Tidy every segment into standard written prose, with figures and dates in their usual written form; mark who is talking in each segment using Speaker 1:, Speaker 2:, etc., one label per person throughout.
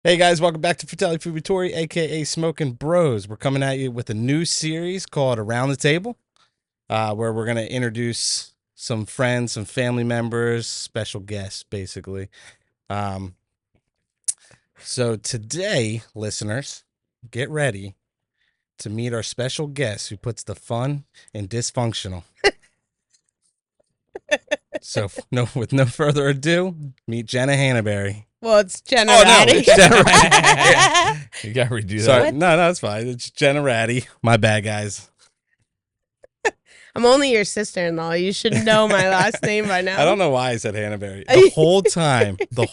Speaker 1: Hey guys, welcome back to Fratelli Fumatori, aka Smoking Bros. We're coming at you with a new series called Around the Table, where we're going to introduce some friends, some family members, special guests, basically. Um, so today, listeners, get ready to meet our special guest who puts the fun in dysfunctional. So, with no further ado, meet Jenna Hannaberry.
Speaker 2: Well, it's Jenna
Speaker 1: Oh,
Speaker 2: Ratty.
Speaker 1: no, it's Jenna Ratty.
Speaker 3: You gotta redo
Speaker 1: Sorry,
Speaker 3: that.
Speaker 1: no, it's fine. It's Jenna Ratty. My bad, guys.
Speaker 2: I'm only your sister-in-law. You should know my last name by now.
Speaker 1: I don't know why I said Hannaberry. The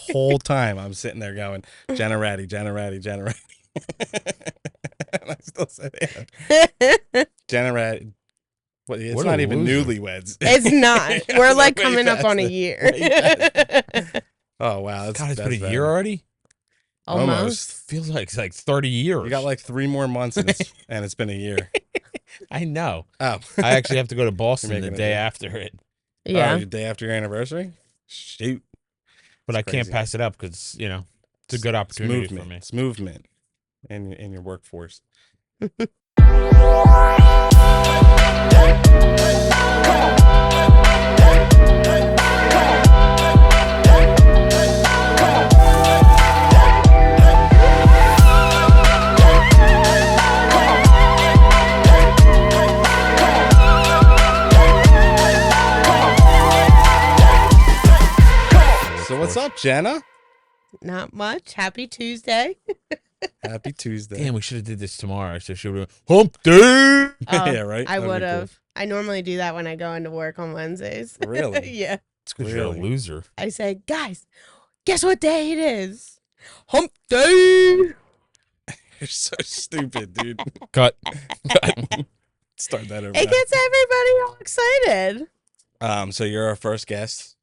Speaker 1: whole time, I'm sitting there going, Jenna Ratty, Jenna Ratty, Jenna Ratty. And I still said Hannah. Jenna Ratty. Well, it's
Speaker 3: What
Speaker 1: not
Speaker 3: a
Speaker 1: even
Speaker 3: loser.
Speaker 1: newlyweds.
Speaker 2: It's not. We're like
Speaker 1: Way
Speaker 2: coming up on a
Speaker 1: past
Speaker 2: year.
Speaker 1: it. Oh, wow.
Speaker 3: God, it's been a
Speaker 1: bad.
Speaker 3: year already?
Speaker 2: Almost.
Speaker 3: Feels like it's like 30 years.
Speaker 1: You got like 3 more months and it's been a year.
Speaker 3: I know.
Speaker 1: Oh.
Speaker 3: I actually have to go to Boston
Speaker 1: You're
Speaker 3: the
Speaker 1: making
Speaker 3: day
Speaker 1: it.
Speaker 3: after it,
Speaker 2: Yeah.
Speaker 1: Oh, the day after your anniversary? Shoot.
Speaker 3: but
Speaker 1: It's
Speaker 3: I can't
Speaker 1: crazy.
Speaker 3: pass it up because, it's a good opportunity for me.
Speaker 1: It's movement in your workforce. So what's up, Jenna?
Speaker 2: Not much. Happy Tuesday.
Speaker 1: Happy Tuesday.
Speaker 3: Damn, we should have did this tomorrow. So should have hump day.
Speaker 2: Oh,
Speaker 1: Yeah, right?
Speaker 2: I
Speaker 1: That'd be
Speaker 2: would
Speaker 1: cool.
Speaker 2: have. I normally do that when I go into work on Wednesdays.
Speaker 1: Really?
Speaker 2: Yeah.
Speaker 3: It's because you're a
Speaker 1: Really?
Speaker 3: loser.
Speaker 2: I say, guys, guess what day it is? Hump day.
Speaker 1: You're so stupid, dude.
Speaker 3: Cut.
Speaker 1: Start that over.
Speaker 2: It gets everybody all excited.
Speaker 1: So you're our first guest.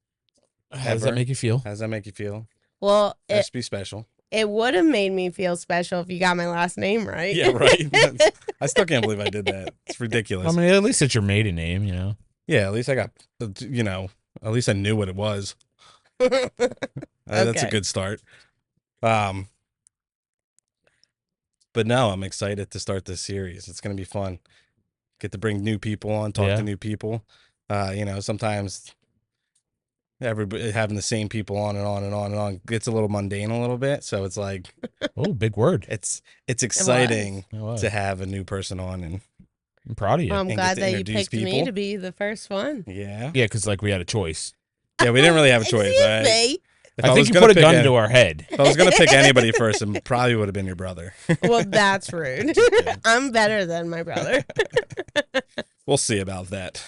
Speaker 3: How does
Speaker 1: Ever.
Speaker 3: that make you feel?
Speaker 1: How does that make you feel?
Speaker 2: Well,
Speaker 1: That
Speaker 2: it,
Speaker 1: should be special.
Speaker 2: it would have made me feel special if you got my last name right.
Speaker 1: Yeah, right. I still can't believe I did that. It's ridiculous.
Speaker 3: I mean, at least it's your maiden name,
Speaker 1: Yeah, at least I got, at least I knew what it was. That's a
Speaker 2: Okay.
Speaker 1: good start. But no, I'm excited to start this series. It's going to be fun. Get to bring new people on, talk
Speaker 3: Yeah.
Speaker 1: to new people. Sometimes everybody having the same people on and on and on and on gets a little mundane a little bit. So it's like,
Speaker 3: Oh, big word.
Speaker 1: it's exciting
Speaker 3: It was.
Speaker 1: to have a new person on. And
Speaker 3: I'm proud of you.
Speaker 2: Well, I'm
Speaker 1: And
Speaker 2: glad
Speaker 1: get to
Speaker 2: that you
Speaker 1: introduce
Speaker 2: picked me
Speaker 1: people.
Speaker 2: to be the first one.
Speaker 1: yeah.
Speaker 3: Yeah, because we had a choice.
Speaker 1: Yeah, we didn't really have a choice.
Speaker 2: Excuse
Speaker 1: Right?
Speaker 2: me.
Speaker 1: If
Speaker 3: I
Speaker 1: was
Speaker 3: think you
Speaker 1: gonna
Speaker 3: put a
Speaker 1: pick
Speaker 3: gun
Speaker 1: any-
Speaker 3: to our head.
Speaker 1: If I was going to pick anybody first, it probably would have been your brother.
Speaker 2: Well, that's rude. I'm better than my brother.
Speaker 1: We'll see about that.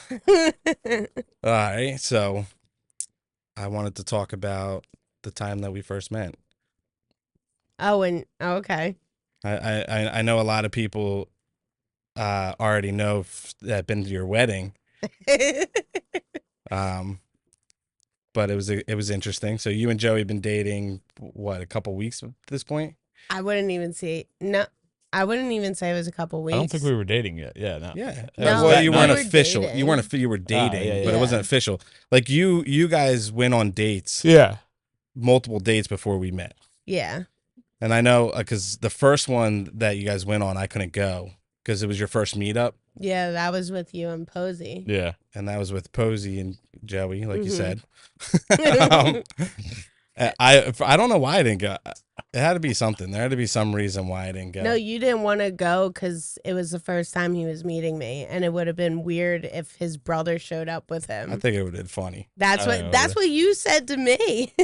Speaker 1: All right. So I wanted to talk about the time that we first met.
Speaker 2: Okay.
Speaker 1: I know a lot of people already know that have been to your wedding. But it was interesting. So you and Joey have been dating what, a couple weeks at this point?
Speaker 2: I wouldn't even say I wouldn't even say it was a couple weeks.
Speaker 3: I don't think we were dating yet. Yeah, no.
Speaker 1: Yeah.
Speaker 2: No,
Speaker 1: Well, you
Speaker 2: we
Speaker 1: weren't
Speaker 2: were
Speaker 1: official.
Speaker 2: dating.
Speaker 1: You weren't. You were dating,
Speaker 3: yeah,
Speaker 1: but it
Speaker 2: yeah.
Speaker 1: wasn't official. Like you guys went on dates,
Speaker 3: Yeah.
Speaker 1: multiple dates before we met.
Speaker 2: Yeah.
Speaker 1: And I know because the first one that you guys went on, I couldn't go because it was your first meetup,
Speaker 2: Yeah, that was with you and Posey.
Speaker 3: Yeah.
Speaker 1: and that was with Posey and Joey, like you
Speaker 2: Mhm.
Speaker 1: said. I don't know why I didn't go. It had to be something. There had to be some reason why I didn't go.
Speaker 2: No, you didn't want to go because it was the first time he was meeting me, and it would have been weird if his brother showed up with him.
Speaker 1: I think it would have been funny.
Speaker 2: That's
Speaker 3: I don't
Speaker 2: what
Speaker 3: know.
Speaker 2: you said to me.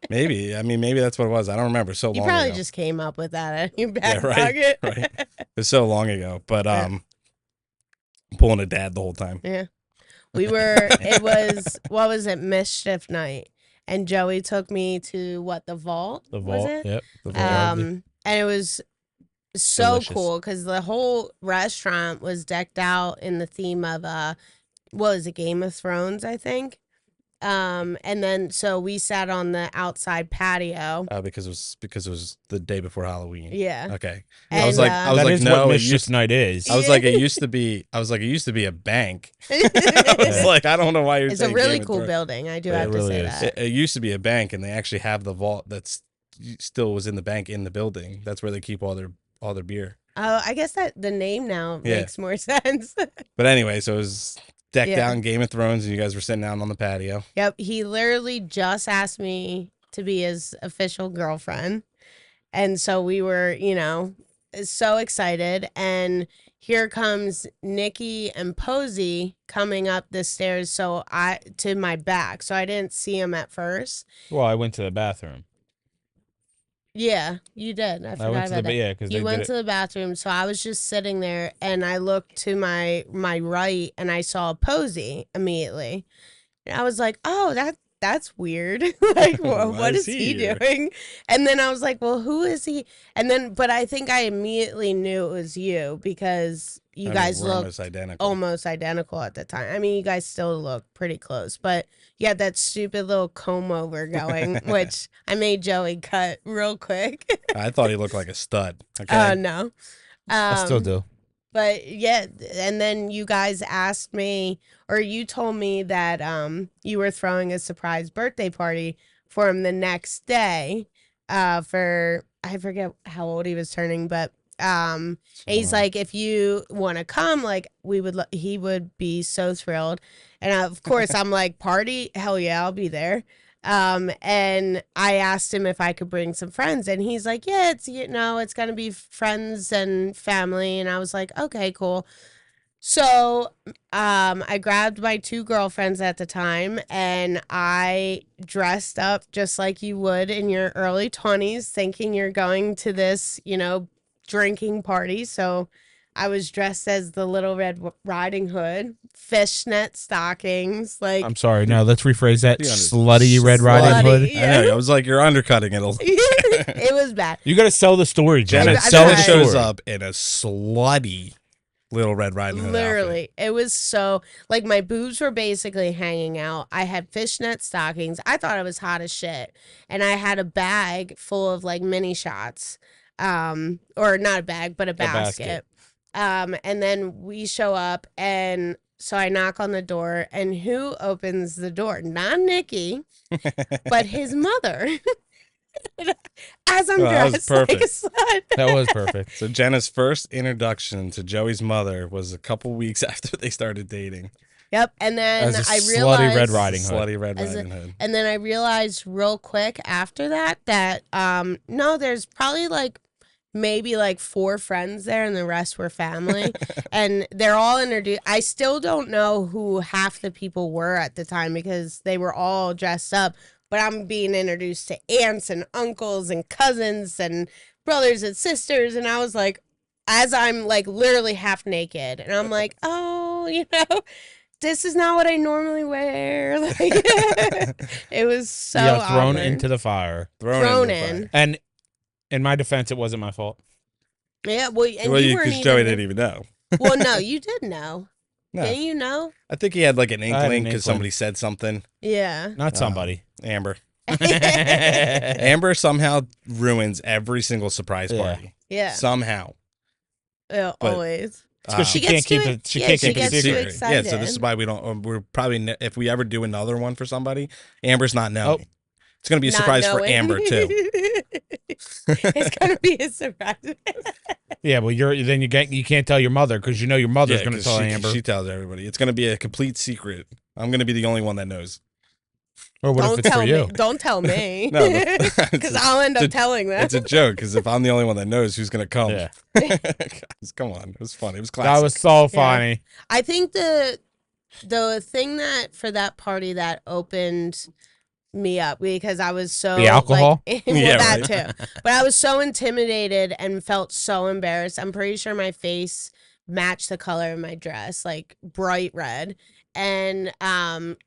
Speaker 1: Maybe. I mean, maybe that's what it was. I don't remember. So
Speaker 2: You
Speaker 1: long
Speaker 2: probably
Speaker 1: ago.
Speaker 2: just came up with that in your
Speaker 1: Yeah,
Speaker 2: back
Speaker 1: right,
Speaker 2: pocket.
Speaker 1: right. It was so long ago. But
Speaker 2: Yeah.
Speaker 1: pulling a dad the whole time.
Speaker 2: Yeah. It was, what was it, Mischief Night. And Joey took me to the vault?
Speaker 3: The
Speaker 2: was
Speaker 3: vault.
Speaker 2: it?
Speaker 3: Yep.
Speaker 1: The vault.
Speaker 2: And it was so
Speaker 3: Delicious.
Speaker 2: cool because the whole restaurant was decked out in the theme of what was it, Game of Thrones, I think. And then so we sat on the outside patio.
Speaker 1: Because it was the day before Halloween.
Speaker 2: Yeah.
Speaker 1: Okay.
Speaker 2: And,
Speaker 1: I was like,
Speaker 3: That is
Speaker 1: no,
Speaker 3: what
Speaker 1: it
Speaker 3: Mischief
Speaker 1: used.
Speaker 3: Night is.
Speaker 1: I was like, it used to be. I was like, it used to be a bank. I was like, I don't know why you're
Speaker 2: it's a
Speaker 1: saying
Speaker 2: really
Speaker 1: Game of
Speaker 2: cool
Speaker 1: Thrones.
Speaker 2: building. I do
Speaker 3: Yeah,
Speaker 2: have
Speaker 3: it
Speaker 2: to
Speaker 3: really
Speaker 2: say
Speaker 3: is.
Speaker 2: that.
Speaker 1: It used to be a bank, and they actually have the vault that's still was in the bank in the building. That's where they keep all their beer.
Speaker 2: Oh, I guess that the name now
Speaker 1: Yeah.
Speaker 2: makes more sense.
Speaker 1: But anyway, so it was decked
Speaker 2: Yeah.
Speaker 1: out in Game of Thrones, and you guys were sitting out on the patio.
Speaker 2: Yep, he literally just asked me to be his official girlfriend. And so we were, so excited. And here comes Nikki and Posey coming up the stairs to my back. So I didn't see him at first.
Speaker 3: Well, I went to the bathroom.
Speaker 2: Yeah, you did. I forgot
Speaker 3: went to
Speaker 2: about
Speaker 3: the
Speaker 2: that.
Speaker 3: yeah, because
Speaker 2: You went to the bathroom, so I was just sitting there, and I looked to my right, and I saw Posey immediately. And I was like, "Oh, that's weird. Like, what is he
Speaker 1: here?
Speaker 2: doing?" And then I was like, "Well, who is he?" And then, but I think I immediately knew it was you because you guys
Speaker 1: we're
Speaker 2: looked almost identical at the time. I mean, you guys still look pretty close, but you had that stupid little comb over going, which I made Joey cut real quick.
Speaker 1: I thought he looked like a stud. Okay.
Speaker 2: No.
Speaker 3: I still do.
Speaker 2: But yeah, and then you guys asked me, or you told me that you were throwing a surprise birthday party for him the next day for, I forget how old he was turning, but and he's like, if you want to come, like he would be so thrilled. And of course I'm like, party? Hell yeah, I'll be there. And I asked him if I could bring some friends, and he's like, yeah, it's going to be friends and family. And I was like, okay, cool. So, I grabbed my 2 girlfriends at the time, and I dressed up just like you would in your early 20s, thinking you're going to this, drinking party. So I was dressed as the Little Red Riding Hood, fishnet stockings. Like,
Speaker 3: I'm sorry. No, let's rephrase that.
Speaker 1: Yeah,
Speaker 3: Slutty Red Riding Hood.
Speaker 2: Yeah.
Speaker 1: I know. I was like, you're undercutting it a little.
Speaker 2: It was bad.
Speaker 3: You got to sell the story, Jenna.
Speaker 1: Jenna
Speaker 3: Sell the
Speaker 1: shows
Speaker 3: story.
Speaker 1: up in a slutty Little Red Riding Hood
Speaker 2: Literally, it was so, like, my boobs were basically hanging out. I had fishnet stockings. I thought I was hot as shit. And I had a bag full of, like, mini shots. Or not a bag, but a basket. And then we show up, and so I knock on the door, and who opens the door? Not Nikki, but his mother. As I'm
Speaker 1: that was
Speaker 2: dressed like a
Speaker 1: perfect.
Speaker 2: slut.
Speaker 3: That was perfect.
Speaker 1: So Jenna's first introduction to Joey's mother was a couple weeks after they started dating.
Speaker 2: Yep, and then
Speaker 3: As a
Speaker 2: I realized
Speaker 3: slutty Red Riding Hood.
Speaker 1: Slutty Red
Speaker 2: As a-
Speaker 1: Riding Hood.
Speaker 2: And then I realized real quick after that no, there's probably maybe 4 friends there, and the rest were family. And they're all introduced. I still don't know who half the people were at the time because they were all dressed up. But I'm being introduced to aunts and uncles and cousins and brothers and sisters. And I was like, as I'm literally half naked, and I'm like, oh, this is not what I normally wear. It was so
Speaker 3: thrown
Speaker 2: awkward.
Speaker 3: into the fire.
Speaker 2: Thrown
Speaker 1: into the
Speaker 2: in.
Speaker 1: fire.
Speaker 3: And in my defense, it wasn't my fault.
Speaker 2: Yeah, well, and
Speaker 1: Well,
Speaker 2: you weren't
Speaker 1: because
Speaker 2: even.
Speaker 1: Joey didn't even know.
Speaker 2: Well, no, you did know.
Speaker 1: No.
Speaker 2: Didn't you know?
Speaker 1: I think he had like an
Speaker 3: had an
Speaker 1: inkling because
Speaker 3: inkling.
Speaker 1: somebody said something.
Speaker 2: Yeah.
Speaker 3: Not somebody.
Speaker 1: Amber. Amber somehow ruins every single surprise
Speaker 3: Yeah.
Speaker 1: party.
Speaker 2: Yeah.
Speaker 1: Somehow.
Speaker 2: Yeah,
Speaker 1: but-
Speaker 2: always.
Speaker 3: It's because she
Speaker 2: gets
Speaker 3: can't keep
Speaker 2: too-
Speaker 3: it. She
Speaker 2: yeah,
Speaker 3: can't
Speaker 2: she
Speaker 3: keep it
Speaker 2: gets too
Speaker 3: secret.
Speaker 2: excited.
Speaker 1: Yeah, so this is why we don't. We're probably if we ever do another one for somebody, Amber's not knowing.
Speaker 3: Oh.
Speaker 1: It's gonna be a
Speaker 2: Not
Speaker 1: surprise for
Speaker 2: knowing.
Speaker 1: Amber too.
Speaker 2: It's gonna be a surprise.
Speaker 3: Yeah, well, you can't tell your mother because you know your mother's
Speaker 1: Yeah,
Speaker 3: going to
Speaker 1: 'cause
Speaker 3: tell
Speaker 1: she,
Speaker 3: Amber.
Speaker 1: She tells everybody. It's gonna be a complete secret. I'm gonna be the only one that knows.
Speaker 3: Or what
Speaker 2: Don't
Speaker 3: if it's
Speaker 2: tell
Speaker 3: for you?
Speaker 2: me. Don't tell me.
Speaker 1: No,
Speaker 2: Because I'll end up telling them.
Speaker 1: It's a joke because if I'm the only one that knows who's gonna come,
Speaker 3: Yeah,
Speaker 1: Guys, come on, it was funny. It was classic.
Speaker 3: that was so funny.
Speaker 2: I think the thing that for that party that opened me up because I was so
Speaker 3: The alcohol?
Speaker 2: well,
Speaker 1: Yeah,
Speaker 2: that
Speaker 1: right.
Speaker 2: too. But I was so intimidated and felt so embarrassed. I'm pretty sure my face matched the color of my dress, like bright red. And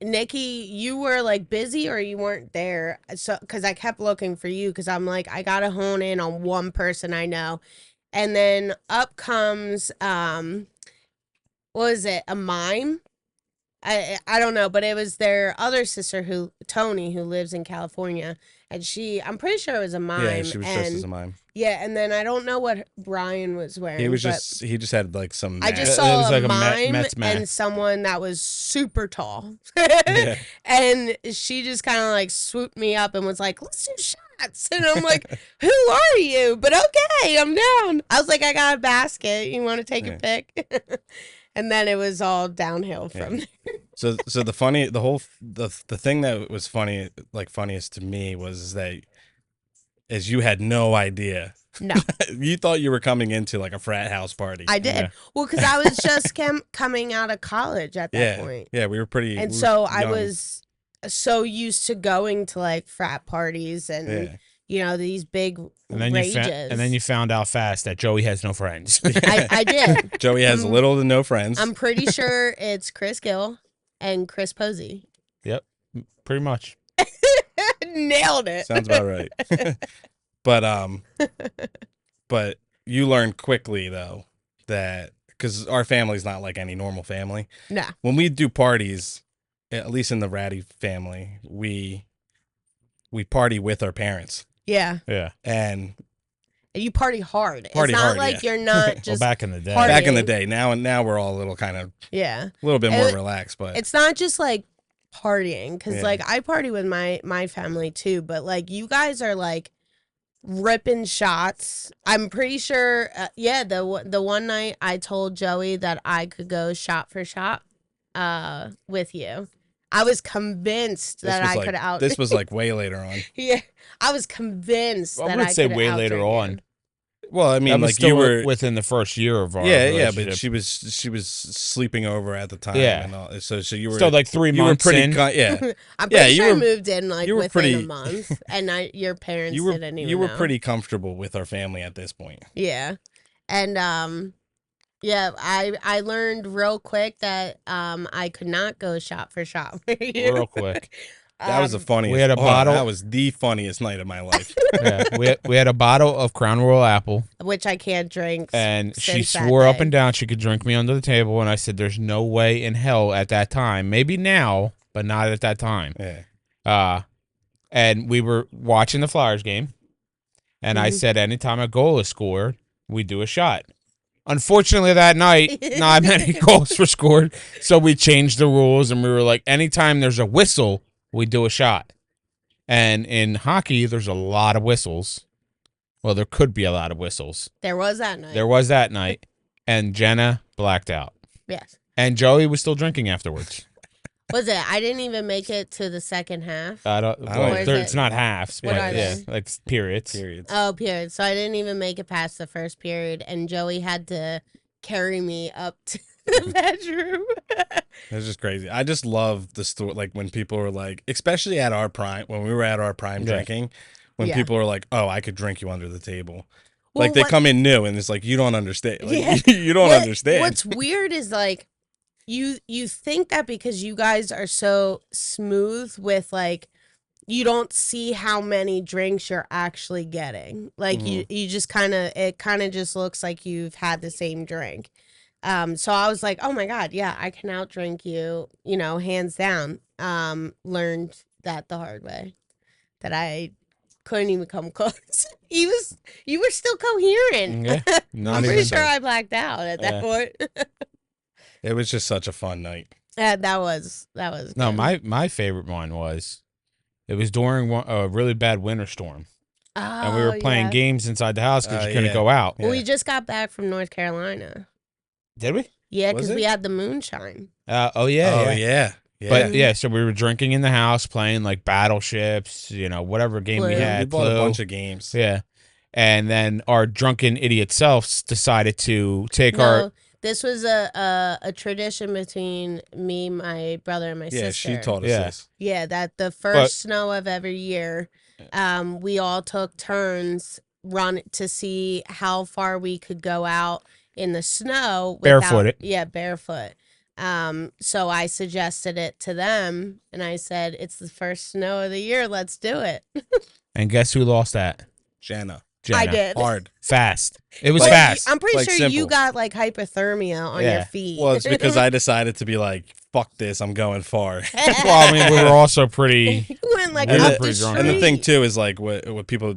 Speaker 2: Nikki, you were busy or you weren't there, so because I kept looking for you because I'm like, I gotta hone in on one person I know. And then up comes what was it, a mime? I don't know, but it was their other sister Tony, who lives in California, and I'm pretty sure it was a mime.
Speaker 1: Yeah, she was dressed as a mime.
Speaker 2: Yeah, and then I don't know what Brian was wearing.
Speaker 1: He
Speaker 2: but
Speaker 1: just had like some.
Speaker 2: I just
Speaker 3: It
Speaker 2: saw
Speaker 3: was
Speaker 2: a
Speaker 3: like a
Speaker 2: mime
Speaker 3: Mets mask.
Speaker 2: and someone that was super tall,
Speaker 1: Yeah.
Speaker 2: and she just kind of swooped me up and was like, "Let's do shots." frats. And I'm like, who are you? But okay, I'm down. I was like, I got a basket. You want to take a pic? And then it was all downhill from there.
Speaker 1: So the thing that was funny, like funniest to me, was that you had no idea.
Speaker 2: No.
Speaker 1: You thought you were coming into like a frat house party.
Speaker 2: I did.
Speaker 3: Yeah.
Speaker 2: Well, because I was just coming out of college at that point.
Speaker 1: Yeah, we were pretty.
Speaker 2: And
Speaker 1: we
Speaker 2: so
Speaker 1: were
Speaker 2: I
Speaker 1: young.
Speaker 2: was so used to going to like frat parties and, you know, these big
Speaker 3: And then
Speaker 2: rages.
Speaker 3: you found out fast that Joey has no friends.
Speaker 2: I did.
Speaker 1: Joey has little to no friends.
Speaker 2: I'm pretty sure it's Chris Gill and Chris Posey.
Speaker 3: Yep, pretty much.
Speaker 2: Nailed it.
Speaker 1: Sounds about right. But you learned quickly though that because our family's not like any normal family.
Speaker 2: Nah.
Speaker 1: When we do parties, at least in the Ratty family, we party with our parents.
Speaker 2: Yeah.
Speaker 3: Yeah.
Speaker 1: And
Speaker 2: You party hard.
Speaker 1: Party
Speaker 2: it's not
Speaker 1: hard,
Speaker 2: like
Speaker 1: yeah.
Speaker 2: you're not
Speaker 3: Well,
Speaker 2: just
Speaker 3: back in the day.
Speaker 2: party.
Speaker 1: back in the day, now we're all a little kind of
Speaker 2: yeah.
Speaker 1: a little bit more
Speaker 2: It-
Speaker 1: relaxed, but
Speaker 2: It's not just like partying because
Speaker 1: Yeah.
Speaker 2: like I party with my family too, but like you guys are like ripping shots. I'm pretty sure. The one night I told Joey that I could go shot for shot with you. I was convinced
Speaker 1: this
Speaker 2: that
Speaker 1: was
Speaker 2: I
Speaker 1: like,
Speaker 2: could out.
Speaker 1: this was like way later on.
Speaker 2: Yeah, I was convinced
Speaker 3: I
Speaker 2: that
Speaker 3: would
Speaker 2: I
Speaker 3: say
Speaker 2: could
Speaker 3: way later
Speaker 2: outdrink
Speaker 3: on.
Speaker 2: you.
Speaker 1: Well, I mean,
Speaker 3: That was
Speaker 1: like
Speaker 3: still
Speaker 1: you were
Speaker 3: within the first year of our
Speaker 1: yeah,
Speaker 3: relationship.
Speaker 1: but she was sleeping over at the time.
Speaker 3: Yeah.
Speaker 1: And all, so you were
Speaker 3: still like 3
Speaker 1: you were
Speaker 3: months
Speaker 1: pretty
Speaker 3: in.
Speaker 1: yeah.
Speaker 2: I'm
Speaker 1: Yeah,
Speaker 2: pretty
Speaker 1: you
Speaker 2: sure I
Speaker 1: were-
Speaker 2: moved in like
Speaker 1: you were
Speaker 2: within
Speaker 1: pretty-
Speaker 2: a month, and your parents
Speaker 1: You were
Speaker 2: didn't even
Speaker 1: you were
Speaker 2: know.
Speaker 1: pretty comfortable with our family at this point.
Speaker 2: Yeah. And yeah, I learned real quick that I could not go shot for shot with you.
Speaker 3: Real quick.
Speaker 1: That was the funniest.
Speaker 3: we had a bottle-
Speaker 1: That was the funniest night of my life.
Speaker 3: Yeah, we had a bottle of Crown Royal Apple,
Speaker 2: which I can't drink.
Speaker 3: and she
Speaker 2: since that
Speaker 3: swore up
Speaker 2: day.
Speaker 3: and down she could drink me under the table, and I said, "There's no way in hell at that time. Maybe now, but not at that time."
Speaker 1: Yeah.
Speaker 3: And we were watching the Flyers game, and I
Speaker 2: Mhm.
Speaker 3: said, anytime a goal is scored, we do a shot. Unfortunately, that night, not many goals were scored, so we changed the rules, and we were like, anytime there's a whistle, we do a shot. And in hockey, there's a lot of whistles. Well, there could be a lot of whistles.
Speaker 2: There was that night.
Speaker 3: There was that night, and Jenna blacked out.
Speaker 2: Yes.
Speaker 3: And Joey was still drinking afterwards.
Speaker 2: Was it? I didn't even make it to the second half.
Speaker 3: I don't.
Speaker 1: I
Speaker 3: Well,
Speaker 1: don't-
Speaker 2: is
Speaker 3: it's
Speaker 2: it?
Speaker 3: not halves,
Speaker 2: What
Speaker 3: but
Speaker 2: are
Speaker 3: yeah,
Speaker 2: they?
Speaker 3: like periods.
Speaker 1: Periods.
Speaker 2: Oh, period. So I didn't even make it past the first period, and Joey had to carry me up to the bedroom.
Speaker 1: It was just crazy. I just love the story, like when people were like, especially at our prime, when we were at our prime
Speaker 3: Yeah.
Speaker 1: drinking, when
Speaker 2: Yeah.
Speaker 1: people were like, "Oh, I could drink you under the table,"
Speaker 2: Well,
Speaker 1: like they
Speaker 2: what-
Speaker 1: come in new, and it's like you don't understand. Like,
Speaker 2: Yeah.
Speaker 1: you don't
Speaker 2: What-
Speaker 1: understand.
Speaker 2: What's weird is like you think that because you guys are so smooth with like you don't see how many drinks you're actually getting. Like you just it kind of just looks like you've had the same drink. So I was like, oh my God, yeah, I can outdrink you, you know, hands down. Learned that the hard way. That I couldn't even come close. You were still coherent.
Speaker 3: Yeah, not
Speaker 2: I'm
Speaker 3: even
Speaker 2: pretty sure
Speaker 3: close.
Speaker 2: I blacked out at that
Speaker 3: Yeah.
Speaker 2: point.
Speaker 1: It was just such a fun night.
Speaker 2: That was
Speaker 3: No,
Speaker 2: good.
Speaker 3: my favorite one was, it was during a really bad winter storm, and we were
Speaker 2: Oh,
Speaker 3: playing
Speaker 2: yeah.
Speaker 3: games inside the house because you couldn't
Speaker 1: yeah.
Speaker 3: go out.
Speaker 2: Well, we
Speaker 1: Yeah.
Speaker 2: just got back from North Carolina.
Speaker 3: Did we?
Speaker 2: Yeah,
Speaker 1: Was
Speaker 2: because
Speaker 1: it?
Speaker 2: we had the moonshine.
Speaker 3: Oh yeah,
Speaker 1: Oh
Speaker 3: yeah.
Speaker 1: yeah. Yeah.
Speaker 3: But yeah, so we were drinking in the house, playing like battleships, you know, whatever game we
Speaker 2: Clue.
Speaker 3: had.
Speaker 1: we bought a
Speaker 3: Clue.
Speaker 1: bunch of games.
Speaker 3: Yeah, and then our drunken idiot selves decided to take our.
Speaker 2: No, this was a tradition between me, my brother, and my
Speaker 1: Yeah,
Speaker 2: sister.
Speaker 1: she taught us
Speaker 3: Yeah.
Speaker 1: this.
Speaker 2: Yeah, that the first snow of every year, we all took turns run to see how far we could go out in the snow
Speaker 3: Barefooted.
Speaker 2: Yeah, barefoot. So I suggested it to them, and I said, "It's the first snow of the year. Let's do it."
Speaker 3: And guess who lost that?
Speaker 1: Jenna.
Speaker 3: Jenna.
Speaker 2: I did.
Speaker 1: Hard.
Speaker 3: Fast. It was
Speaker 1: Like-
Speaker 3: fast.
Speaker 2: I'm pretty
Speaker 1: Like
Speaker 2: sure you
Speaker 1: simple.
Speaker 2: got like hypothermia on
Speaker 3: Yeah.
Speaker 2: your feet.
Speaker 1: Well, it's because I decided to be like, fuck this, I'm going far.
Speaker 3: Well, I mean, we were also pretty.
Speaker 2: You went like
Speaker 3: We were
Speaker 2: up the
Speaker 3: pretty
Speaker 2: street.
Speaker 3: drunk.
Speaker 1: And the thing too is like what people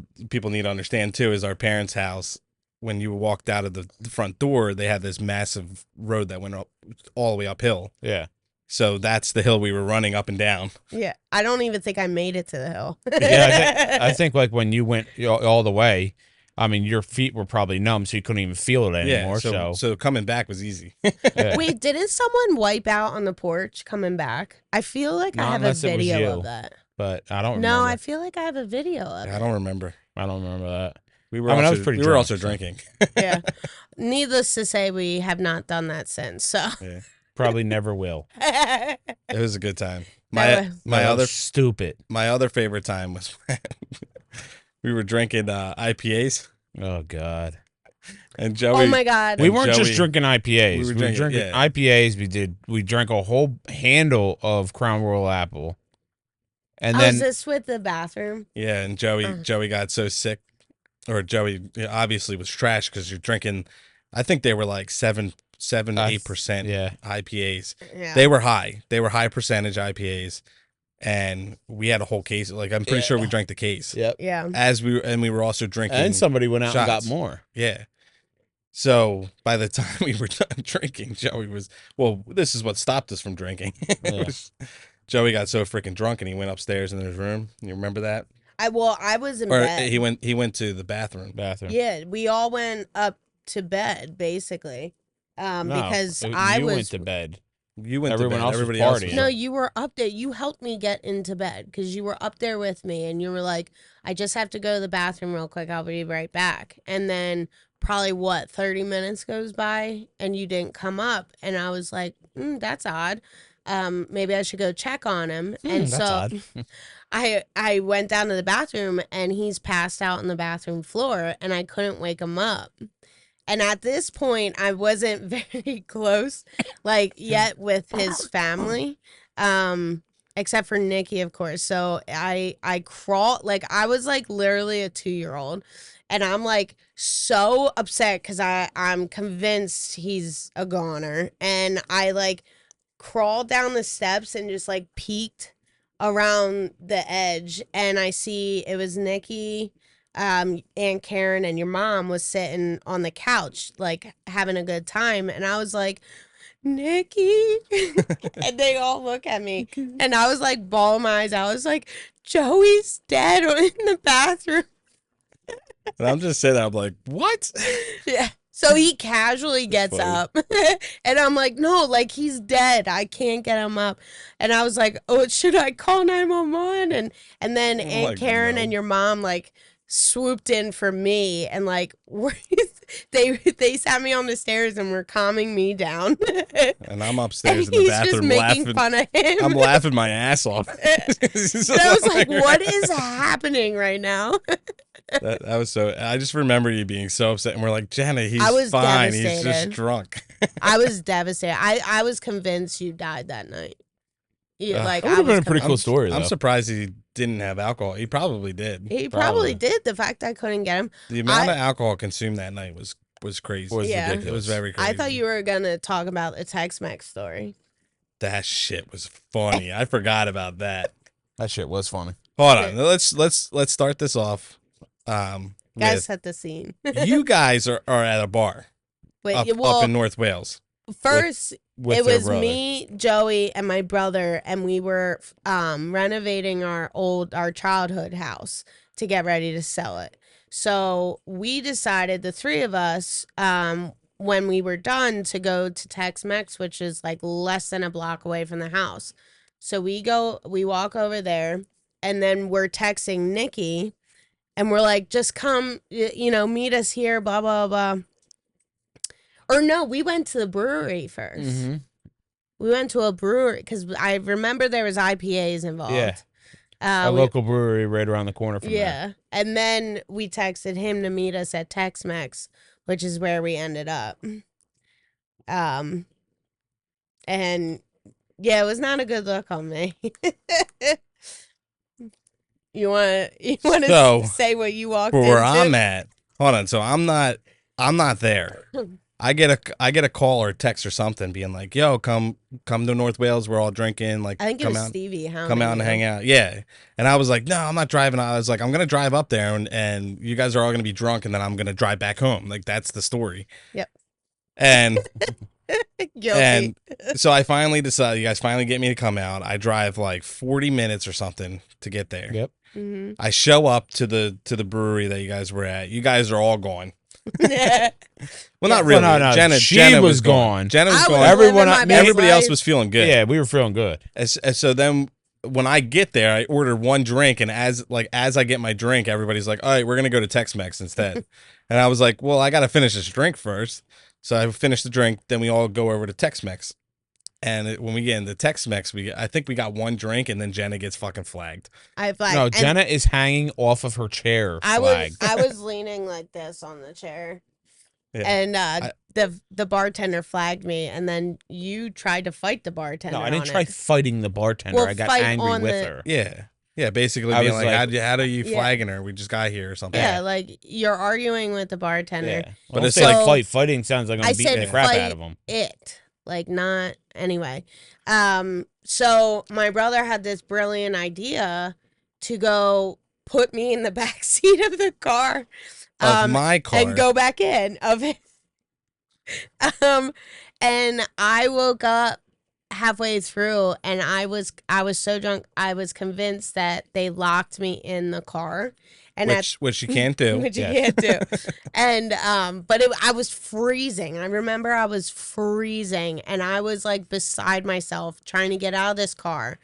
Speaker 1: need to understand too is our parents' house. When you walked out of the front door, they had this massive road that went up all the way uphill,
Speaker 3: Yeah.
Speaker 1: So that's the hill we were running up and down.
Speaker 2: Yeah, I don't even think I made it to the hill.
Speaker 3: Yeah, I think like when you went all the way, I mean, your feet were probably numb, so you couldn't even feel it anymore.
Speaker 1: Yeah, so coming back was easy.
Speaker 3: Yeah.
Speaker 2: Wait, didn't someone wipe out on the porch coming back? I feel like I
Speaker 3: Not
Speaker 2: have a
Speaker 3: unless it was
Speaker 2: video
Speaker 3: you.
Speaker 2: of that.
Speaker 3: But I don't
Speaker 2: No,
Speaker 3: remember.
Speaker 2: I feel like I have a video of
Speaker 1: I
Speaker 2: it.
Speaker 1: don't remember.
Speaker 3: I don't remember that.
Speaker 1: We were
Speaker 3: I mean, I
Speaker 1: also,
Speaker 3: was pretty
Speaker 1: we were
Speaker 3: drunk,
Speaker 1: also
Speaker 3: so-
Speaker 1: drinking.
Speaker 2: Yeah. Needless to say, we have not done that since. So
Speaker 1: Yeah.
Speaker 3: Probably never will.
Speaker 1: It was a good time.
Speaker 2: That
Speaker 1: My
Speaker 3: That
Speaker 1: other
Speaker 3: was stupid.
Speaker 1: my other favorite time was when we were drinking IPAs
Speaker 3: Oh God.
Speaker 1: and Joey.
Speaker 2: Oh my God.
Speaker 3: We
Speaker 1: And
Speaker 3: weren't just
Speaker 1: Joey-
Speaker 3: drinking IPAs.
Speaker 1: we were
Speaker 3: We were
Speaker 1: drinking-
Speaker 3: drinking
Speaker 1: yeah.
Speaker 3: IPAs. We drank a whole handle of Crown Royal Apple, and
Speaker 2: Oh,
Speaker 3: then
Speaker 2: is this with the bathroom?
Speaker 1: Yeah, and Joey got so sick, or Joey obviously was trash because you're drinking. I think they were like 7, 8%
Speaker 3: yeah.
Speaker 1: IPAs.
Speaker 2: Yeah.
Speaker 1: They were high. They were high percentage IPAs, and we had a whole case. Like I'm pretty sure we drank the case.
Speaker 3: Yep.
Speaker 2: Yeah.
Speaker 1: We were also drinking.
Speaker 3: And somebody went out and
Speaker 1: shots.
Speaker 3: got more.
Speaker 1: Yeah. So by the time we were done drinking, Joey was. Well, this is what stopped us from drinking.
Speaker 3: Yeah.
Speaker 1: Joey got so freaking drunk, and he went upstairs in his room. You remember that?
Speaker 2: I was in
Speaker 1: Or
Speaker 2: bed.
Speaker 1: he went to the bathroom.
Speaker 3: Bathroom.
Speaker 2: Yeah, we all went up to bed basically.
Speaker 3: No,
Speaker 2: Because
Speaker 3: you
Speaker 2: I
Speaker 3: went
Speaker 2: was
Speaker 3: to bed.
Speaker 1: You went
Speaker 3: Everyone
Speaker 1: to bed.
Speaker 3: else was
Speaker 1: Everybody else was
Speaker 3: partying.
Speaker 2: No, you were up there. You helped me get into bed because you were up there with me and you were like, I just have to go to the bathroom real quick. I'll be right back. And then probably 30 minutes goes by and you didn't come up. And I was like, that's odd. Maybe I should go check on him. And
Speaker 3: that's
Speaker 2: so
Speaker 3: odd.
Speaker 2: I went down to the bathroom and he's passed out on the bathroom floor and I couldn't wake him up. And at this point, I wasn't very close, like, yet with his family, except for Nikki, of course. So I crawled, like, I was, like, literally a 2-year-old. And I'm, like, so upset because I'm convinced he's a goner. And I, like, crawled down the steps and just, like, peeked around the edge. And I see it was Nikki, Aunt Karen and your mom was sitting on the couch, like having a good time. And I was like, Nikki. And they all look at me. And I was like, bawling my eyes out. I was like, Joey's dead in the bathroom.
Speaker 1: And I'm just saying that. I'm like, what?
Speaker 2: Yeah. So he casually gets
Speaker 1: funny.
Speaker 2: up. And I'm like, no, like he's dead. I can't get him up. And I was like, oh, should I call 911? And then Aunt
Speaker 1: like,
Speaker 2: Karen
Speaker 1: no.
Speaker 2: and your mom like swooped in for me and like they sat me on the stairs and were calming me down.
Speaker 1: And I'm upstairs
Speaker 2: And
Speaker 1: in the
Speaker 2: he's just
Speaker 1: bathroom
Speaker 2: making
Speaker 1: laughing.
Speaker 2: fun of him.
Speaker 1: I'm laughing my ass off.
Speaker 2: And I was like, what is happening right now?
Speaker 1: That was so. I just remember you being so upset, and we're like, Jenna, he's
Speaker 2: I was
Speaker 1: fine. He's just
Speaker 2: devastated.
Speaker 1: drunk.
Speaker 2: I was devastated. I was convinced you died that night. Yeah, like
Speaker 3: That would
Speaker 2: I
Speaker 3: have been
Speaker 2: was
Speaker 3: a pretty cool
Speaker 2: convinced.
Speaker 3: story, though.
Speaker 1: I'm surprised he didn't have alcohol. He probably did.
Speaker 2: He
Speaker 3: Probably.
Speaker 2: probably did. The fact I couldn't get him.
Speaker 1: The amount of alcohol consumed that night was crazy.
Speaker 3: Was
Speaker 2: Yeah.
Speaker 3: ridiculous.
Speaker 1: It was very crazy.
Speaker 2: I thought you were gonna talk about the Tex-Mex story.
Speaker 1: That shit was funny. I forgot about that.
Speaker 3: That shit was funny.
Speaker 1: Hold on. Let's start this off.
Speaker 2: Guys,
Speaker 1: With
Speaker 2: set the scene.
Speaker 1: you guys are at a bar
Speaker 2: Wait,
Speaker 1: up in North Wales.
Speaker 2: first
Speaker 3: With
Speaker 2: it
Speaker 3: their
Speaker 2: was
Speaker 3: brother.
Speaker 2: me, Joey, and my brother, and we were renovating our childhood house to get ready to sell it. So we decided, the three of us, when we were done, to go to Tex-Mex, which is like less than a block away from the house. So we walk over there, and then we're texting Nikki, and we're like, just come, meet us here, blah, blah, blah. Or no, we went to the brewery first.
Speaker 3: Mm-hmm.
Speaker 2: We went to a brewery because I remember there was IPAs involved.
Speaker 3: Yeah. A
Speaker 2: We-
Speaker 3: local brewery right around the corner from there.
Speaker 2: yeah. And then we texted him to meet us at Tex-Mex, which is where we ended up. And yeah, it was not a good look on me. You want to
Speaker 1: So,
Speaker 2: say what you walked
Speaker 1: For where
Speaker 2: into?
Speaker 1: I'm at. Hold on. So I'm not there. I get a call or a text or something being like, "Yo, come to North Wales. We're all drinking. Like,
Speaker 2: I think it
Speaker 1: come
Speaker 2: was
Speaker 1: out,
Speaker 2: Stevie.
Speaker 1: come out and hang out." Yeah. And I was like, "No, I'm not driving." I was like, "I'm gonna drive up there, and you guys are all gonna be drunk, and then I'm gonna drive back home." Like, that's the story.
Speaker 2: Yep.
Speaker 1: And
Speaker 2: Guilty.
Speaker 1: And so I finally decided, you guys finally get me to come out. I drive like 40 minutes or something to get there.
Speaker 3: Yep.
Speaker 2: Mhm.
Speaker 1: I show up to the brewery that you guys were at. You guys are all gone. Well, not really.
Speaker 3: Well, no,
Speaker 1: Jenna
Speaker 3: was gone.
Speaker 1: Jenna was
Speaker 2: I
Speaker 1: gone.
Speaker 2: was living my best
Speaker 1: Everybody else
Speaker 2: life.
Speaker 1: was feeling good.
Speaker 3: Yeah, we were feeling good.
Speaker 1: And so then when I get there, I order one drink, and as I get my drink, everybody's like, "All right, we're gonna go to Tex-Mex instead." And I was like, "Well, I gotta finish this drink first." So I finished the drink, then we all go over to Tex-Mex. And when we get into Tex-Mex, I think we got one drink, and then Jenna gets fucking flagged.
Speaker 2: I flagged.
Speaker 3: No,
Speaker 2: and
Speaker 3: Jenna is hanging off of her chair.
Speaker 2: I
Speaker 3: Flagged.
Speaker 2: was leaning like this on the chair.
Speaker 1: Yeah.
Speaker 2: And the bartender flagged me, and then you tried to fight the bartender.
Speaker 3: No, I didn't
Speaker 2: on
Speaker 3: try
Speaker 2: it.
Speaker 3: fighting the bartender.
Speaker 2: Well,
Speaker 3: I got
Speaker 2: fight
Speaker 3: angry
Speaker 2: on
Speaker 3: with
Speaker 2: the-
Speaker 3: her.
Speaker 1: Yeah, basically
Speaker 3: I
Speaker 1: being
Speaker 3: was
Speaker 1: like,
Speaker 3: like-
Speaker 1: how are you
Speaker 2: Yeah.
Speaker 1: flagging her? We just got here or something.
Speaker 2: Yeah, like you're arguing with the bartender.
Speaker 3: Yeah.
Speaker 1: But
Speaker 3: But
Speaker 1: it's
Speaker 3: it's like
Speaker 2: like-
Speaker 3: fight. Fighting sounds like
Speaker 2: I
Speaker 3: I'm beating
Speaker 2: said
Speaker 3: the crap
Speaker 2: fight.
Speaker 3: out of him.
Speaker 2: It like not anyway. So my brother had this brilliant idea to go put me in the back seat of the car,
Speaker 1: Of my car.
Speaker 2: and go back in of it. And I woke up halfway through, and I was so drunk I was convinced that they locked me in the car, and
Speaker 1: which you can't do.
Speaker 2: which you
Speaker 3: Yeah.
Speaker 2: can't do. And but I was freezing. I remember I was freezing, and I was like beside myself trying to get out of this car,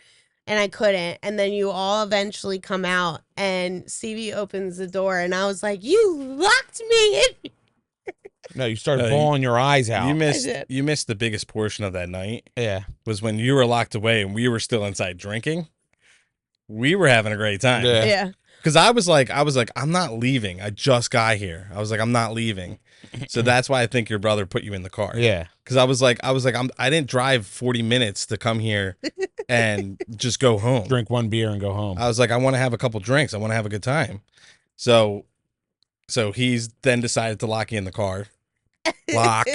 Speaker 2: and I couldn't. And then you all eventually come out, and Stevie opens the door, and I was like, "You locked me in."
Speaker 3: No, you started
Speaker 1: No,
Speaker 3: bawling your eyes out.
Speaker 2: did.
Speaker 1: You missed the biggest portion of that night.
Speaker 3: Yeah.
Speaker 1: Was when you were locked away and we were still inside drinking. We were having a great time.
Speaker 3: Yeah.
Speaker 2: Yeah.
Speaker 1: Because I was like, I'm not leaving. I just got here. I was like, I'm not leaving. So that's why I think your brother put you in the car.
Speaker 3: Yeah.
Speaker 1: Because I didn't drive 40 minutes to come here and just go home.
Speaker 3: Drink one beer and go home.
Speaker 1: I was like, I want to have a couple drinks. I want to have a good time. So he's then decided to lock you in the car. Lock.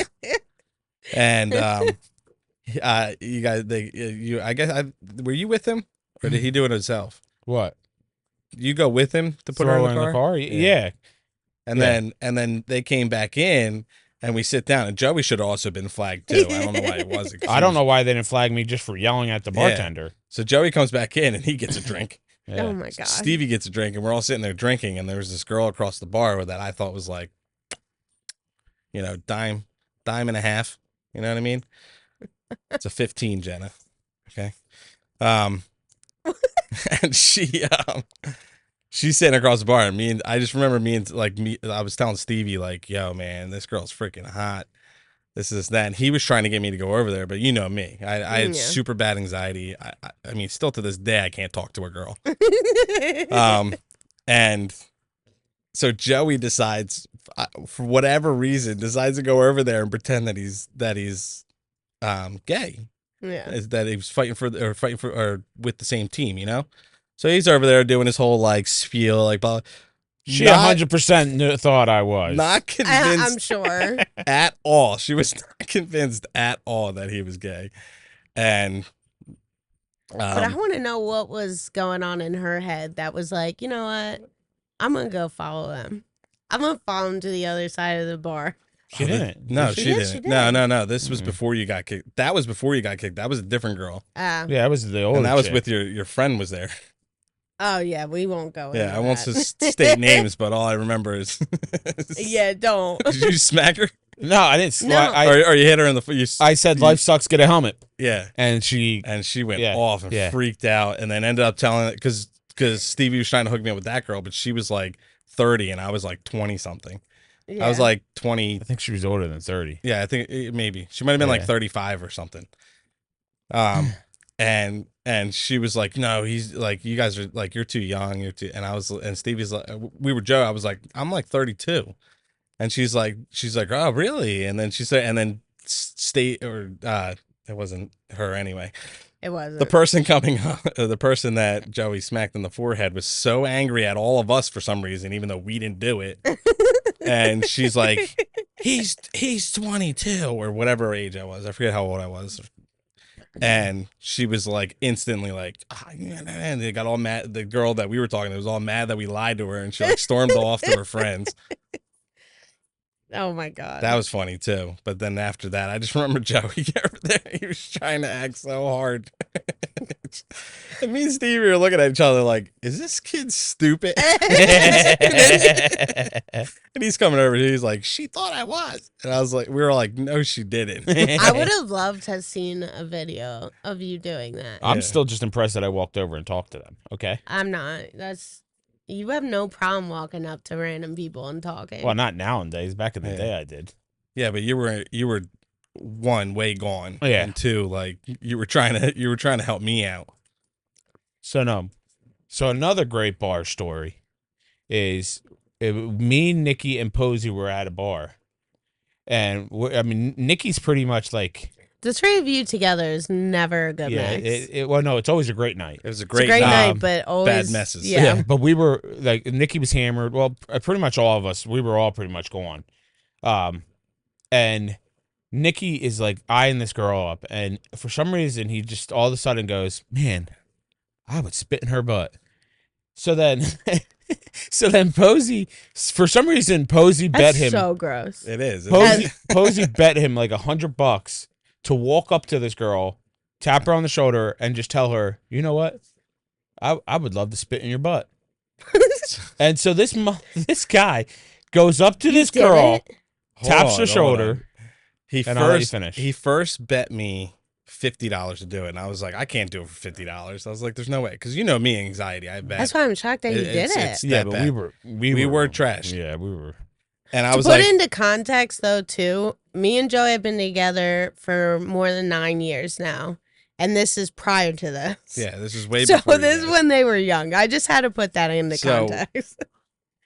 Speaker 1: And you guys, I guess, were you with him, or did he do it himself?
Speaker 3: What?
Speaker 1: You go with him to put her
Speaker 3: Throw
Speaker 1: in the car,
Speaker 3: Yeah.
Speaker 1: and
Speaker 3: Yeah.
Speaker 1: then they came back in, and we sit down. And Joey should have also been flagged too. I don't know why it wasn't. 'cause
Speaker 3: I
Speaker 1: he
Speaker 3: don't
Speaker 1: was-
Speaker 3: know why they didn't flag me just for yelling at the
Speaker 1: Yeah.
Speaker 3: bartender.
Speaker 1: So Joey comes back in, and he gets a drink.
Speaker 3: Yeah.
Speaker 2: Oh my god.
Speaker 1: Stevie gets a drink, and we're all sitting there drinking. And there was this girl across the bar that I thought was like, dime and a half. You know what I mean? It's a 15, Jenna. Okay. And she's sitting across the bar, and I just remember I was telling Stevie, like, yo, man, this girl's freaking hot. This is that. And he was trying to get me to go over there, but you know me. I had
Speaker 2: Yeah.
Speaker 1: super bad anxiety. I mean, still to this day, I can't talk to a girl. And so Joey decides, for whatever reason, decides to go over there and pretend that he's gay.
Speaker 2: Yeah.
Speaker 1: Is that he was fighting for or with the same team, So he's over there doing his whole like spiel, like blah.
Speaker 3: She
Speaker 1: Not-
Speaker 3: 100% thought I was.
Speaker 1: Not convinced
Speaker 2: I'm sure.
Speaker 1: at all. She was not convinced at all that he was gay, and
Speaker 2: But I want to know what was going on in her head that was like, you know what? I'm going to go follow him. I'm going to follow him to the other side of the bar.
Speaker 3: She didn't.
Speaker 1: No,
Speaker 2: She
Speaker 1: she
Speaker 2: did,
Speaker 1: didn't.
Speaker 2: she did.
Speaker 1: No. This was
Speaker 3: Mhm.
Speaker 1: before you got kicked. That was before you got kicked. That was a different girl,
Speaker 3: Yeah, that was the old
Speaker 1: and that was
Speaker 3: chick.
Speaker 1: with your friend was there.
Speaker 2: Oh, yeah, we won't go
Speaker 1: Yeah,
Speaker 2: into
Speaker 1: I won't
Speaker 2: that.
Speaker 1: state names, but all I remember is.
Speaker 2: Yeah, don't.
Speaker 1: Did you smack her,
Speaker 3: No, I didn't.
Speaker 2: No.
Speaker 1: or you hit her in the?
Speaker 3: I said life sucks, get a helmet.
Speaker 1: Yeah,
Speaker 3: And she,
Speaker 1: and she went
Speaker 3: Yeah,
Speaker 1: off and
Speaker 3: yeah.
Speaker 1: freaked out, and then ended up telling it because Stevie was trying to hook me up with that girl, but she was like 30 and I was like 20 something.
Speaker 2: Yeah.
Speaker 1: I was like 20.
Speaker 3: I think she was older than 30.
Speaker 1: Yeah, I think maybe she might have been like
Speaker 3: Yeah.
Speaker 1: 35 or something. And she was like, no, he's like, you guys are like, you're too young, and Stevie's like, we were Joe. I was like, I'm like 32, and she's like, oh really? And then she said, and then it wasn't her anyway.
Speaker 2: It wasn't.
Speaker 1: The person coming up, the person that Joey smacked in the forehead was so angry at all of us for some reason, even though we didn't do it. And she's like, he's 22 or whatever age I was. I forget how old I was. And she was like instantly like, and they got all mad. The girl that we were talking to was all mad that we lied to her, and she like stormed off to her friends.
Speaker 2: Oh my god.
Speaker 1: That was funny too. But then after that, I just remember Joey over there. He was trying to act so hard. And me and Stevie were looking at each other like, is this kid stupid? And he's coming over. He's like, she thought I was. And I was like, we were like, no, she didn't.
Speaker 2: I would have loved to have seen a video of you doing that.
Speaker 3: I'm
Speaker 1: Yeah.
Speaker 3: still just impressed that I walked over and talked to them. Okay.
Speaker 2: I'm not. You have no problem walking up to random people and talking.
Speaker 3: Well, not nowadays. Back in the
Speaker 1: Yeah.
Speaker 3: day, I did.
Speaker 1: Yeah, but you were one, way gone.
Speaker 3: Yeah.
Speaker 1: And two, like you were trying to help me out.
Speaker 3: So no. So another great bar story is me, Nikki, and Posey were at a bar, and I mean Nikki's pretty much like
Speaker 2: the three of you together is never a good mix.
Speaker 3: Well, no, it's always a great night.
Speaker 1: It was a
Speaker 2: It's a
Speaker 1: great,
Speaker 2: great
Speaker 1: night.
Speaker 2: night, but always
Speaker 1: bad messes.
Speaker 2: Yeah.
Speaker 3: But we were like Nikki was hammered. Well, pretty much all of us. We were all pretty much gone. And Nikki is like eyeing this girl up, and for some reason he just all of a sudden goes, "Man, I would spit in her butt." So then, Posey, for some reason, Posey bet
Speaker 2: That's
Speaker 3: him.
Speaker 2: so gross.
Speaker 1: It is. isn't it?
Speaker 3: Posey bet him like $100 to walk up to this girl, tap her on the shoulder, and just tell her, "You know what? I would love to spit in your butt." And so this guy goes up to this
Speaker 2: did
Speaker 3: girl,
Speaker 2: it?
Speaker 3: taps her
Speaker 1: Hold
Speaker 3: shoulder.
Speaker 1: on.
Speaker 3: And I'll let you finish.
Speaker 1: He first bet me $50 to do it, and I was like, I can't do it for $50. I was like, there's no way, because you know me, anxiety. I bet.
Speaker 2: That's why I'm shocked that he did it.
Speaker 1: it's
Speaker 3: Yeah,
Speaker 1: that
Speaker 3: but
Speaker 1: bad.
Speaker 3: we
Speaker 1: were trash.
Speaker 3: Yeah, we were.
Speaker 1: And I
Speaker 2: To
Speaker 1: was
Speaker 2: put
Speaker 1: like,
Speaker 2: into context, though, too, me and Joey have been together for more than 9 years now, and this is prior to this.
Speaker 1: yeah, this is way
Speaker 2: So
Speaker 1: before. you
Speaker 2: this is
Speaker 1: guys.
Speaker 2: when they were young. I just had to put that into
Speaker 1: So-
Speaker 2: context.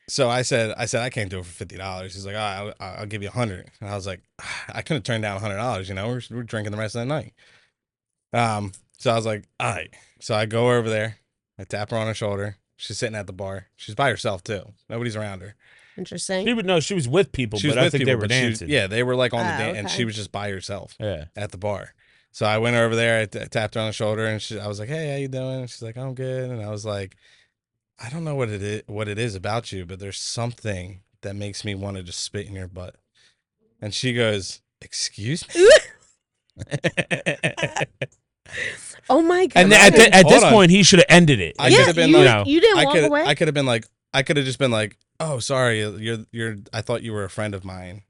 Speaker 1: So I said, I can't do it for $50. He's like, I'll give you $100. And I was like, I couldn't turn down $100. You know, we're drinking the rest of the night. So I was like, all right. So I go over there. I tap her on her shoulder. She's sitting at the bar. She's by herself too. Nobody's around her.
Speaker 2: Interesting.
Speaker 3: She was with people,
Speaker 1: She was
Speaker 3: but I
Speaker 1: with
Speaker 3: think
Speaker 1: people,
Speaker 3: they were
Speaker 1: but she-
Speaker 3: dancing.
Speaker 1: yeah, they were like on the
Speaker 2: Oh,
Speaker 1: dance, and
Speaker 2: okay.
Speaker 1: she was just by herself
Speaker 3: Yeah.
Speaker 1: at the bar. So I went over there. I tapped her on the shoulder, and I was like, "Hey, how you doing?" And she's like, "I'm good." And I was like, "I don't know what it is about you, but there's something that makes me want to just spit in your butt." And she goes, "Excuse me?"
Speaker 2: Oh my god!
Speaker 3: And at
Speaker 1: Hold
Speaker 3: this
Speaker 1: on.
Speaker 3: point, he should have ended it.
Speaker 1: I
Speaker 2: yeah,
Speaker 1: could have been
Speaker 2: you,
Speaker 1: like,
Speaker 2: you didn't
Speaker 1: I
Speaker 2: walk
Speaker 1: could
Speaker 2: away.
Speaker 1: I could have been like, I could have just been like, "Oh, sorry, you're. I thought you were a friend of mine."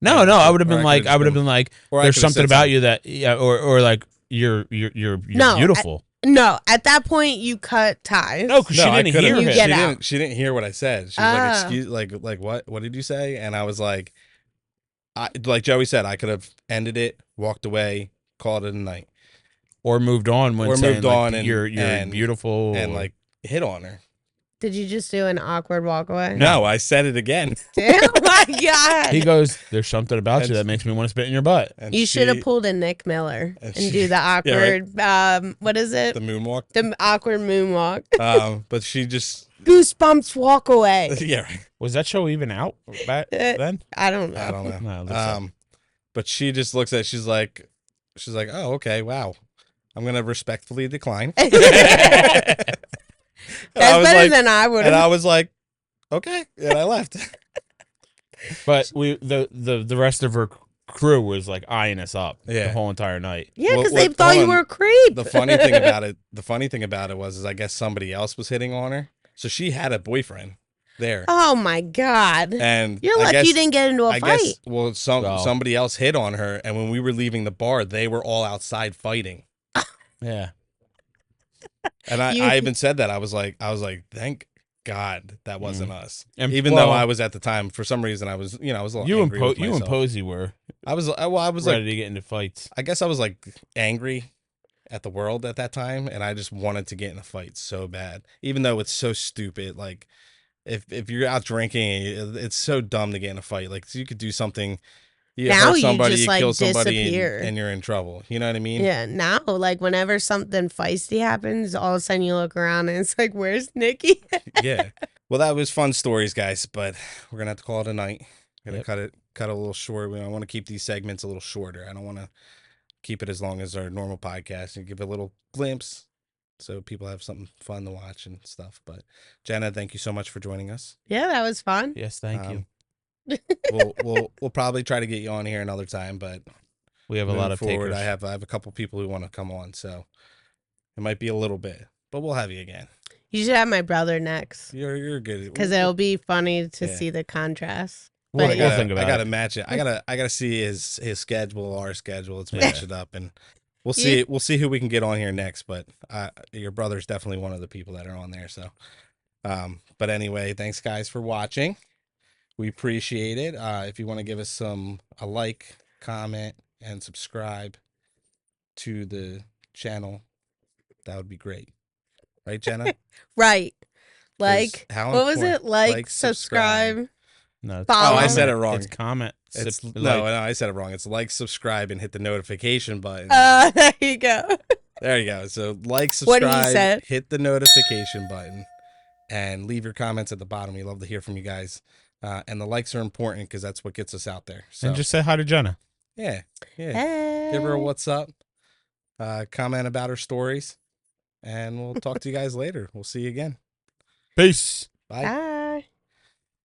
Speaker 3: No, I would have
Speaker 1: Or
Speaker 3: been
Speaker 1: I
Speaker 3: like,
Speaker 1: could've
Speaker 3: I would have
Speaker 1: been-
Speaker 3: been like,
Speaker 1: Or I
Speaker 3: there's
Speaker 1: could have
Speaker 3: something
Speaker 1: said
Speaker 3: about you that, yeah, or like you're
Speaker 2: No,
Speaker 3: beautiful.
Speaker 2: No, at that point you cut ties.
Speaker 3: No, because she
Speaker 1: I
Speaker 3: didn't
Speaker 1: could've-
Speaker 3: hear
Speaker 2: You
Speaker 3: him.
Speaker 2: get
Speaker 1: she
Speaker 2: out.
Speaker 1: didn't. She didn't hear what I said. She was like,
Speaker 2: Ah.
Speaker 1: "Excuse, like what? What did you say?" And I was like, like Joey said, I could have ended it, walked away, called it a night,
Speaker 3: Or moved on when
Speaker 1: Or
Speaker 3: saying,
Speaker 1: moved
Speaker 3: like,
Speaker 1: on and-
Speaker 3: you're
Speaker 1: and-
Speaker 3: beautiful.
Speaker 1: and
Speaker 3: or-
Speaker 1: like hit on her.
Speaker 2: Did you just do an awkward walk away?
Speaker 1: No, I said it again.
Speaker 2: Oh my god!
Speaker 3: he goes, there's something about you
Speaker 1: And-
Speaker 3: that makes me want to spit in your butt.
Speaker 1: And
Speaker 2: You should have
Speaker 1: she-
Speaker 2: pulled a Nick Miller
Speaker 1: and
Speaker 2: and
Speaker 1: she-
Speaker 2: do the awkward. What is it?
Speaker 1: the moonwalk.
Speaker 2: The awkward moonwalk.
Speaker 1: But she just
Speaker 2: Goosebumps walk away.
Speaker 1: yeah. Right.
Speaker 3: Was that show even out back then?
Speaker 2: I don't know.
Speaker 1: I don't know.
Speaker 3: No, it looks like-
Speaker 1: But she just looks at. She's like, "Oh, okay, wow. I'm gonna respectfully decline."
Speaker 2: That's
Speaker 1: I was
Speaker 2: better
Speaker 1: like-
Speaker 2: than I would
Speaker 1: And I
Speaker 2: have.
Speaker 1: was like, "Okay," and I left.
Speaker 3: But the rest of her crew was like eyeing us up
Speaker 1: Yeah.
Speaker 3: the whole entire night.
Speaker 2: Yeah, because
Speaker 1: Well,
Speaker 2: they thought
Speaker 1: hold
Speaker 2: you
Speaker 1: on.
Speaker 2: were a creep.
Speaker 1: The funny thing about it was, I guess somebody else was hitting on her, so she had a boyfriend there,
Speaker 2: Oh my god!
Speaker 1: and
Speaker 2: You're
Speaker 1: I
Speaker 2: lucky
Speaker 1: guess,
Speaker 2: you didn't get into a
Speaker 1: I
Speaker 2: fight.
Speaker 1: guess well,
Speaker 3: Well.
Speaker 1: somebody else hit on her, and when we were leaving the bar, they were all outside fighting.
Speaker 3: Yeah.
Speaker 1: And I,
Speaker 2: You-
Speaker 1: I even said that I was like, thank God that wasn't us.
Speaker 3: And
Speaker 1: Even
Speaker 3: well,
Speaker 1: though I was at the time, for some reason, I was a little
Speaker 3: you
Speaker 1: angry with
Speaker 3: you and
Speaker 1: myself.
Speaker 3: Posey were
Speaker 1: I was
Speaker 3: ready
Speaker 1: like,
Speaker 3: to get into fights.
Speaker 1: I guess I was like angry at the world at that time, and I just wanted to get in a fight so bad, even though it's so stupid. Like, if you're out drinking, it's so dumb to get in a fight. Like, so you could do something, you
Speaker 2: Now
Speaker 1: hurt
Speaker 2: you
Speaker 1: somebody,
Speaker 2: just,
Speaker 1: you
Speaker 2: like,
Speaker 1: kill somebody,
Speaker 2: disappear.
Speaker 1: and you're in trouble. You know what I mean?
Speaker 2: Yeah, now like whenever something feisty happens, all of a sudden you look around and it's like, "Where's Nikki?"
Speaker 1: Yeah. Well, that was fun stories, guys, but we're gonna have to call it a night. Gonna
Speaker 3: Yep.
Speaker 1: cut a little short. I want to keep these segments a little shorter. I don't want to keep it as long as our normal podcast and give a little glimpse so people have something fun to watch and stuff. But Jenna, thank you so much for joining us.
Speaker 2: Yeah, that was fun.
Speaker 3: Yes, thank you.
Speaker 1: we'll probably try to get you on here another time, but
Speaker 3: We have a
Speaker 1: moving
Speaker 3: lot of
Speaker 1: forward,
Speaker 3: takers.
Speaker 1: I have a couple people who want to come on, so it might be a little bit, but we'll have you again.
Speaker 2: You should have my brother next
Speaker 1: You're good
Speaker 2: because it'll be funny to
Speaker 1: Yeah.
Speaker 2: see the contrast.
Speaker 3: We'll,
Speaker 2: But
Speaker 3: we'll
Speaker 2: yeah.
Speaker 3: think about
Speaker 1: I gotta
Speaker 3: it.
Speaker 1: match it. I gotta see his schedule, our schedule. Let's
Speaker 3: Yeah.
Speaker 1: match it up, and we'll see. We'll see who we can get on here next. But your brother's definitely one of the people that are on there. So, but anyway, thanks guys for watching. We appreciate it. If you want to give us a like, comment, and subscribe to the channel, that would be great. Right, Jenna?
Speaker 2: Right. Like,
Speaker 1: how
Speaker 2: what was
Speaker 1: important-
Speaker 2: it? Like,
Speaker 1: like, subscribe.
Speaker 2: subscribe.
Speaker 3: No, it's
Speaker 2: Follow.
Speaker 1: Oh, I
Speaker 3: comment.
Speaker 1: said it wrong.
Speaker 3: It's comment.
Speaker 1: It's
Speaker 3: Sub-
Speaker 1: no,
Speaker 3: like.
Speaker 1: I said it wrong. It's like, subscribe, and hit the notification button.
Speaker 2: There you go.
Speaker 1: There you go. So like,
Speaker 2: What he
Speaker 1: subscribe,
Speaker 2: said.
Speaker 1: hit the notification button, and leave your comments at the bottom. We love to hear from you guys. And the likes are important because that's what gets us out there. So
Speaker 3: And just say hi to Jenna.
Speaker 1: yeah.
Speaker 2: Hey.
Speaker 1: Give her a what's up. Comment about her stories. And we'll talk to you guys later. We'll see you again.
Speaker 3: Peace.
Speaker 1: Bye.
Speaker 2: Bye.